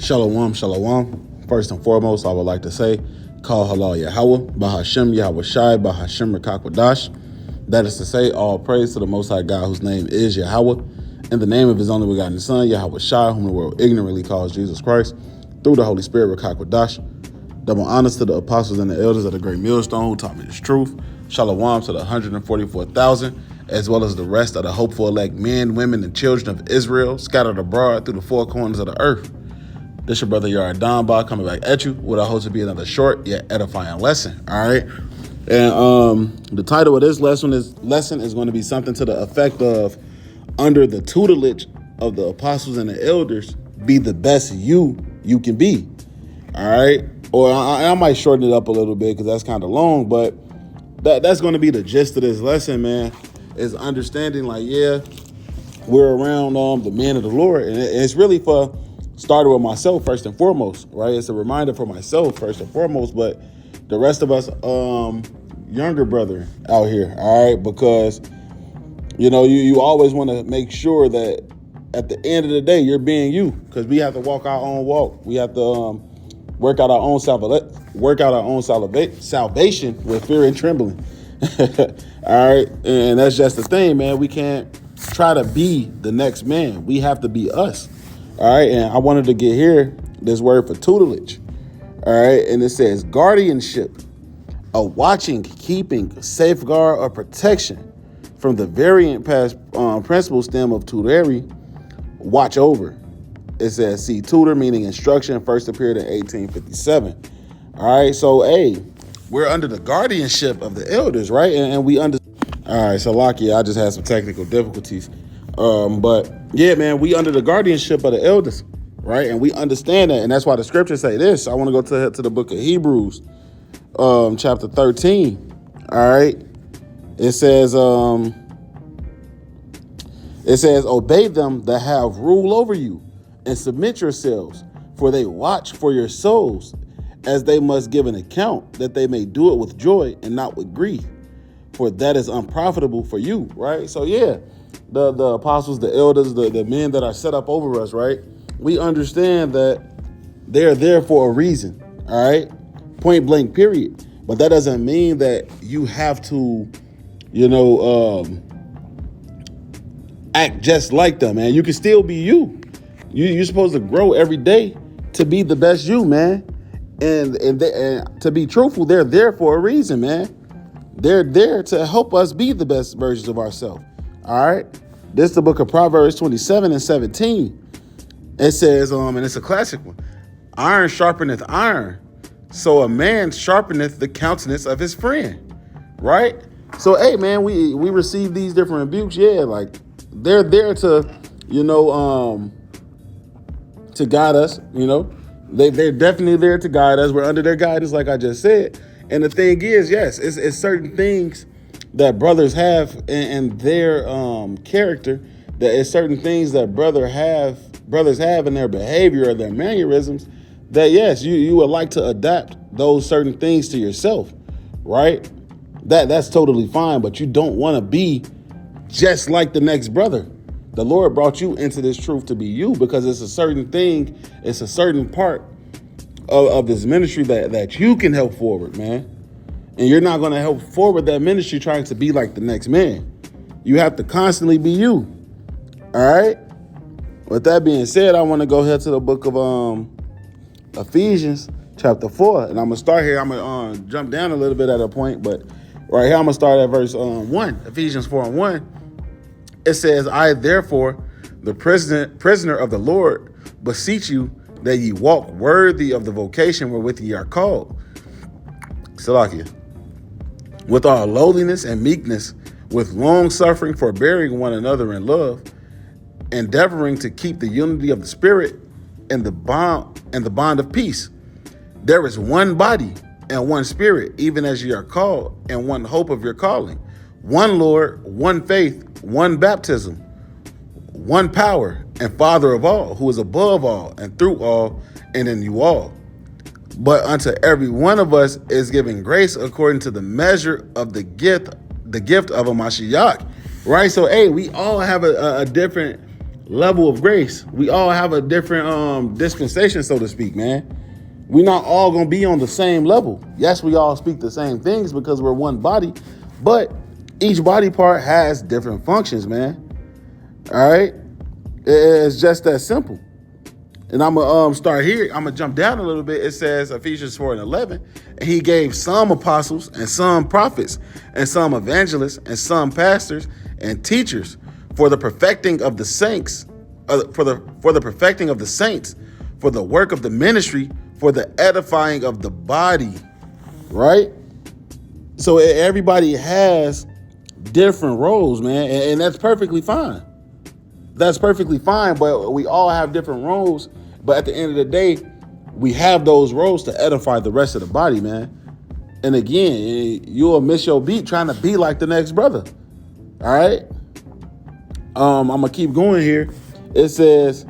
Shalom, shalom. First and foremost, I would like to say, Call Halal Yahweh, Bahashem Yahweh Shai, Bahashem Rakakwadash. That is to say, all praise to the Most High God, whose name is Yahweh, in the name of his only begotten Son, Yahweh Shai, whom the world ignorantly calls Jesus Christ, through the Holy Spirit, Rakakwadash. Double honors to the apostles and the elders of the great millstone who taught me this truth. Shalom to the 144,000, as well as the rest of the hopeful elect men, women, and children of Israel scattered abroad through the four corners of the earth. This your brother Yara Donba coming back at you with I hope to be another short yet edifying lesson. All right. And the title of this lesson is going to be something to the effect of, under the tutelage of the apostles and the elders, be the best you can be. All right. Or I might shorten it up a little bit because that's kind of long, but that's going to be the gist of this lesson, man, is understanding like, yeah, we're around the men of the Lord. And it's really for started with myself first and foremost, right? It's a reminder for myself first and foremost, but the rest of us younger brother out here, all right? Because, you know, you always want to make sure that at the end of the day, you're being you, because we have to walk our own walk. We have to work out our own salvation with fear and trembling. All right. And that's just the thing, man. We can't try to be the next man. We have to be us. All right. And I wanted to get here this word for tutelage. All right. And it says guardianship, a watching, keeping, safeguard, or protection from the variant past principle stem of tutelary, watch over. It says, see, tutor, meaning instruction, first appeared in 1857. All right, so, hey, we're under the guardianship of the elders, right? And we all right, so, Lockie, I just had some technical difficulties. But, yeah, man, we under the guardianship of the elders, right? And we understand that, and that's why the scriptures say this. I want to go to the book of Hebrews, chapter 13, all right? It says, obey them that have rule over you, and submit yourselves, for they watch for your souls, as they must give an account, that they may do it with joy and not with grief, for that is unprofitable for you, right? So yeah, the apostles, the elders, the men that are set up over us, right? We understand that they're there for a reason, all right? Point blank, period. But that doesn't mean that you have to, act just like them, man. You can still be you. You're supposed to grow every day to be the best you, man. And to be truthful, they're there for a reason, man. They're there to help us be the best versions of ourselves. All right. This is the book of Proverbs 27 and 17. It says, and it's a classic one, iron sharpeneth iron, so a man sharpeneth the countenance of his friend. Right? So, hey, man, we receive these different rebukes. Yeah, like they're there to, to guide us, they're definitely there to guide us. We're under their guidance, like I just said. And the thing is, yes, it's certain things that brothers have in their character, that it's certain things that brothers have in their behavior or their mannerisms, that yes, you would like to adapt those certain things to yourself, right? That's totally fine, but you don't want to be just like the next brother. The Lord brought you into this truth to be you, because it's a certain thing, it's a certain part of this ministry that you can help forward, man. And you're not going to help forward that ministry trying to be like the next man. You have to constantly be you. All right? With that being said, I want to go ahead to the book of Ephesians chapter 4. And I'm going to start here. I'm going to jump down a little bit at a point, but right here I'm going to start at verse 1. Ephesians 4 and 1. It says, I therefore, the prisoner of the Lord, beseech you that ye walk worthy of the vocation wherewith ye are called. Salakia. With all lowliness and meekness, with long suffering, forbearing one another in love, endeavoring to keep the unity of the Spirit and the bond of peace. There is one body and one Spirit, even as ye are called, and one hope of your calling, one Lord, one faith, one baptism, one power, and Father of all, who is above all and through all and in you all. But unto every one of us is given grace according to the measure of the gift of a Mashiach. Right? So, hey, we all have a different level of grace. We all have a different dispensation, so to speak, man. We're not all gonna be on the same level. Yes, we all speak the same things because we're one body, but each body part has different functions, man. All right, it's just that simple. And I'm gonna start here. I'm gonna jump down a little bit. It says Ephesians 4:11, and he gave some apostles and some prophets and some evangelists and some pastors and teachers for the perfecting of the saints, for the perfecting of the saints, for the work of the ministry, for the edifying of the body. Right. So everybody has different roles, man, and that's perfectly fine. That's perfectly fine, but we all have different roles. But at the end of the day, we have those roles to edify the rest of the body, man. And again, you'll miss your beat trying to be like the next brother. All right? I'm going to keep going here. It says,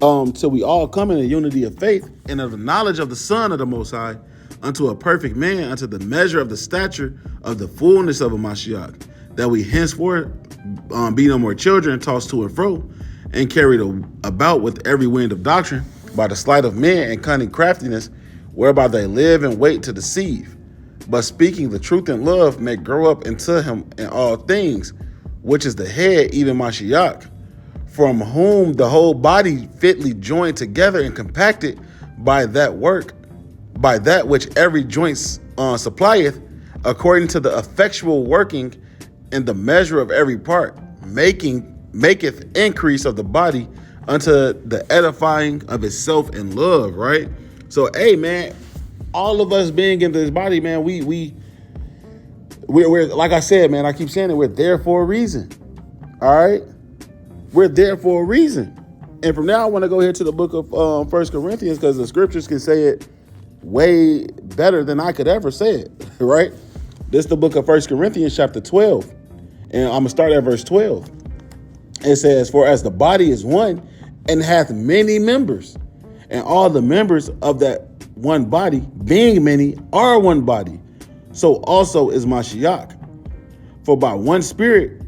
till we all come in the unity of faith and of the knowledge of the Son of the Most High, unto a perfect man, unto the measure of the stature of the fullness of a Mashiach, that we henceforth be no more children, tossed to and fro, and carried about with every wind of doctrine, by the sleight of men and cunning craftiness, whereby they live and wait to deceive. But speaking the truth in love may grow up into him in all things, which is the head, even Mashiach, from whom the whole body fitly joined together and compacted by that which every joint supplieth, according to the effectual working in the measure of every part, maketh increase of the body unto the edifying of itself in love, right? So, hey, man, all of us being in this body, man, we're like I said, man, I keep saying it, we're there for a reason. All right? We're there for a reason. And from now, I want to go here to the book of 1 Corinthians, because the scriptures can say it way better than I could ever say it, right? This is the book of 1 Corinthians chapter 12. And I'm going to start at verse 12. It says, for as the body is one and hath many members, and all the members of that one body, being many, are one body, so also is Mashiach. For by one Spirit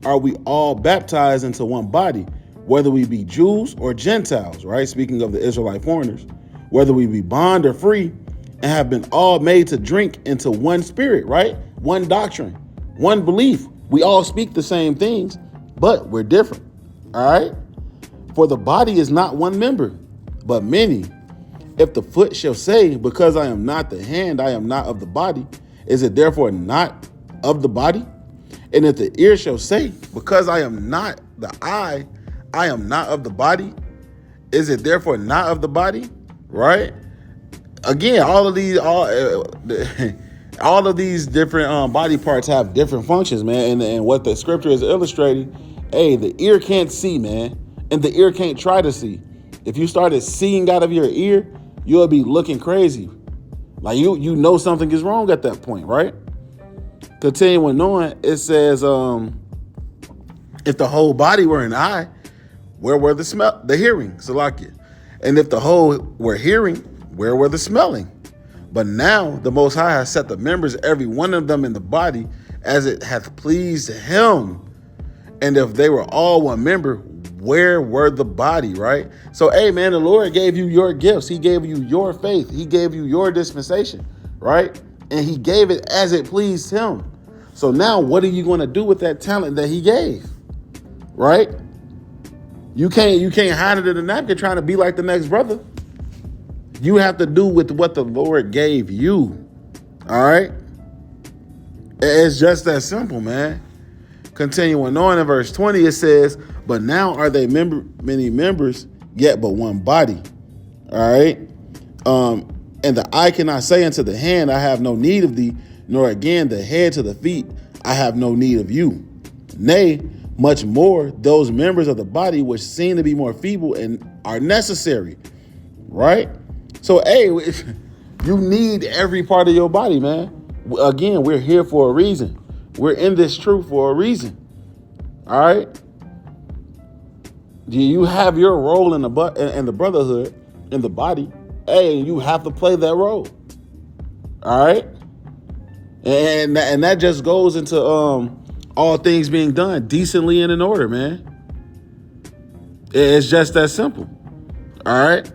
are we all baptized into one body, whether we be Jews or Gentiles, right? Speaking of the Israelite foreigners, whether we be bond or free, and have been all made to drink into one Spirit, right? One doctrine, one belief. We all speak the same things, but we're different. All right. For the body is not one member, but many. If the foot shall say, because I am not the hand, I am not of the body, is it therefore not of the body? And if the ear shall say, because I am not the eye, I am not of the body, is it therefore not of the body? Right. Again, all of these different body parts have different functions, man. And what the scripture is illustrating, hey, the ear can't see, man. And the ear can't try to see. If you started seeing out of your ear, you'll be looking crazy. Like you know something is wrong at that point, right? Continuing on, it says, if the whole body were an eye, where were the hearing? Salakia. And if the whole were hearing, where were the smelling? But now the Most High has set the members, every one of them in the body, as it hath pleased him. And if they were all one member, where were the body, right? So, hey, man, the Lord gave you your gifts. He gave you your faith. He gave you your dispensation, right? And he gave it as it pleased him. So now what are you going to do with that talent that he gave, right? You can't hide it in a napkin trying to be like the next brother. You have to do with what the Lord gave you. All right. It's just that simple, man. Continuing on in verse 20, it says, but now are they many members, yet but one body. All right. And the eye cannot say unto the hand, I have no need of thee, nor again the head to the feet, I have no need of you. Nay, much more those members of the body which seem to be more feeble and are necessary. Right? So, hey, you need every part of your body, man. Again, we're here for a reason. We're in this truth for a reason. All right? You have your role in the brotherhood, in the body. Hey, you have to play that role. All right? And that just goes into all things being done decently and in order, man. It's just that simple. All right.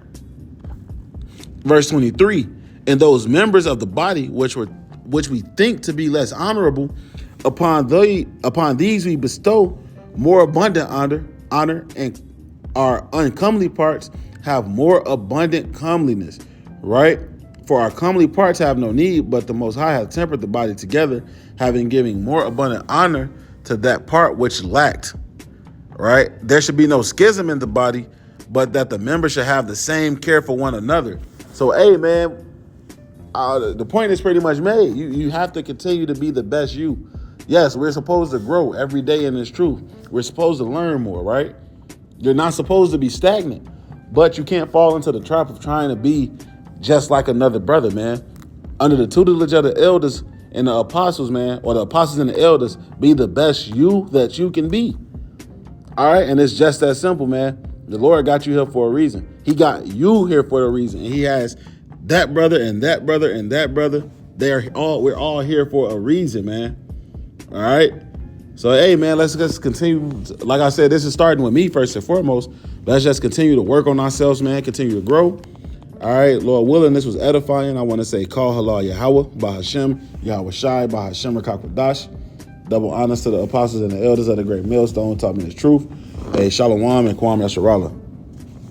Verse 23, and those members of the body which we think to be less honorable, upon these we bestow more abundant honor, and our uncomely parts have more abundant comeliness, right? For our comely parts have no need, but the Most High hath tempered the body together, having given more abundant honor to that part which lacked, right? There should be no schism in the body, but that the members should have the same care for one another. So, hey, man, the point is pretty much made. You have to continue to be the best you. Yes, we're supposed to grow every day in this truth. We're supposed to learn more, right? You're not supposed to be stagnant, but you can't fall into the trap of trying to be just like another brother, man. Under the tutelage of the elders and the apostles, man, or the apostles and the elders, be the best you that you can be. All right, and it's just that simple, man. The Lord got you here for a reason. He got you here for a reason. And he has that brother and that brother and that brother. We're all here for a reason, man. All right. So, hey, man, let's just continue. Like I said, this is starting with me first and foremost. Let's just continue to work on ourselves, man. Continue to grow. All right, Lord willing, this was edifying. I want to say, call halal Yahweh, Bahashem, Yahweh Shai, Bahashem Rakakwadash. Double honors to the apostles and the elders of the great millstone taught me the truth. Hey, Shalom and Kwam Yasharallah.